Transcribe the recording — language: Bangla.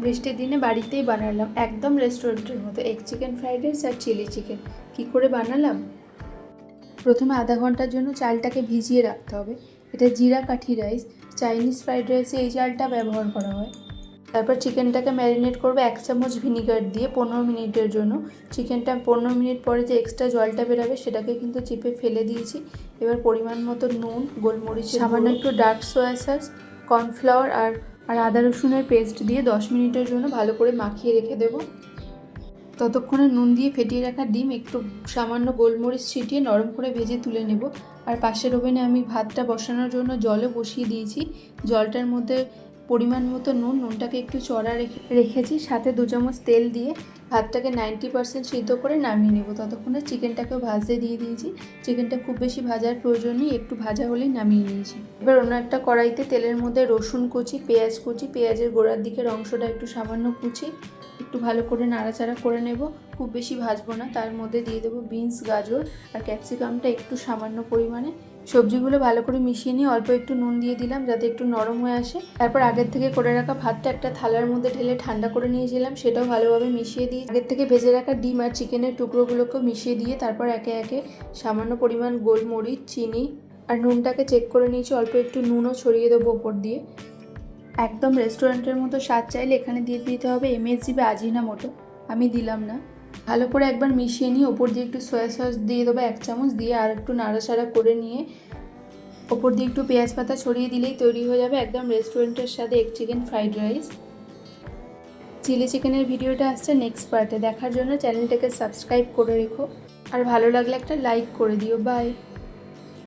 বৃষ্টির দিনে বাড়িতেই বানালাম একদম রেস্টুরেন্টের মতো এগ চিকেন ফ্রাইড রাইস আর চিলি চিকেন। কী করে বানালাম? প্রথমে আধা ঘন্টার জন্য চালটাকে ভিজিয়ে রাখতে হবে। এটা জিরা কাঠি রাইস, চাইনিজ ফ্রাইড রাইসে এই চালটা ব্যবহার করা হয়। তারপর চিকেনটাকে ম্যারিনেট করবে 1 চামচ ভিনিগার দিয়ে 15 মিনিটের জন্য। চিকেনটা 15 মিনিট পরে যে এক্সট্রা জলটা বেরোবে সেটাকে কিন্তু চিপে ফেলে দিয়েছি। এবার পরিমাণ মতো নুন, গোলমরিচ, সামান্য একটু ডার্ক সোয়া সস, কর্নফ্লাওয়ার আর আদা রসুনের পেস্ট দিয়ে 10 মিনিটের জন্য ভালো করে মাখিয়ে রেখে দেবো। ততক্ষণে নুন দিয়ে ফেটিয়ে রাখা ডিম একটু সামান্য গোলমরিচ ছিটিয়ে নরম করে ভেজে তুলে নেব। আর পাশের ওভেনে আমি ভাতটা বসানোর জন্য জলও বসিয়ে দিয়েছি। জলটার মধ্যে পরিমাণ মতো নুনটাকে একটু চড়া রেখেছি, সাথে 2 চামচ তেল দিয়ে ভাতটাকে 90% সিদ্ধ করে নামিয়ে নেব। ততক্ষণে চিকেনটাকেও ভাজতে দিয়ে দিয়েছি। চিকেনটা খুব বেশি ভাজার প্রয়োজন নেই, একটু ভাজা হলেই নামিয়ে নিয়েছি। এবার অন্য একটা কড়াইতে তেলের মধ্যে রসুন কুচি, পেঁয়াজ কুচি, পেঁয়াজের গোড়ার দিকের অংশটা একটু সামান্য কুচি একটু ভালো করে নাড়াচাড়া করে নেব। খুব বেশি ভাজবো না। তার মধ্যে দিয়ে দেবো বিনস, গাজর আর ক্যাপসিকামটা একটু সামান্য পরিমাণে। সবজিগুলো ভালো করে মিশিয়ে নিয়ে অল্প একটু নুন দিয়ে দিলাম যাতে একটু নরম হয়ে আসে। তারপর আগের থেকে করে রাখা ভাতটা একটা থালার মধ্যে ঢেলে ঠান্ডা করে নিয়েছিলাম, সেটাও ভালোভাবে মিশিয়ে দিয়ে আগের থেকে ভেজে রাখা ডিম আর চিকেনের টুকরোগুলোকেও মিশিয়ে দিয়ে তারপর একে একে সামান্য পরিমাণ গোলমরিচ, চিনি আর নুনটাকে চেক করে নিয়েছি, অল্প একটু নুনও ছড়িয়ে দেবো ওপর দিয়ে। একদম রেস্টুরেন্টের মতো স্বাদ চাইলে এখানে দিয়ে দিতে হবে MSG বা আজিনামোটো, আমি দিলাম না। ভালো করে একবার মিশিয়ে নিয়ে ওপর দিয়ে একটু সয়া সস দিয়ে দেবো 1 চামচ, দিয়ে আর একটু নাড়াচাড়া করে নিয়ে ওপর দিয়ে একটু পেঁয়াজ পাতা ছড়িয়ে দিলেই তৈরি হয়ে যাবে একদম রেস্টুরেন্টের স্বাদে egg chicken fried rice. Chilli চিকেনের ভিডিওটা আসছে নেক্সট পার্টে, দেখার জন্য চ্যানেলটাকে সাবস্ক্রাইব করে রেখো আর ভালো লাগলে একটা লাইক করে দিও। বাই।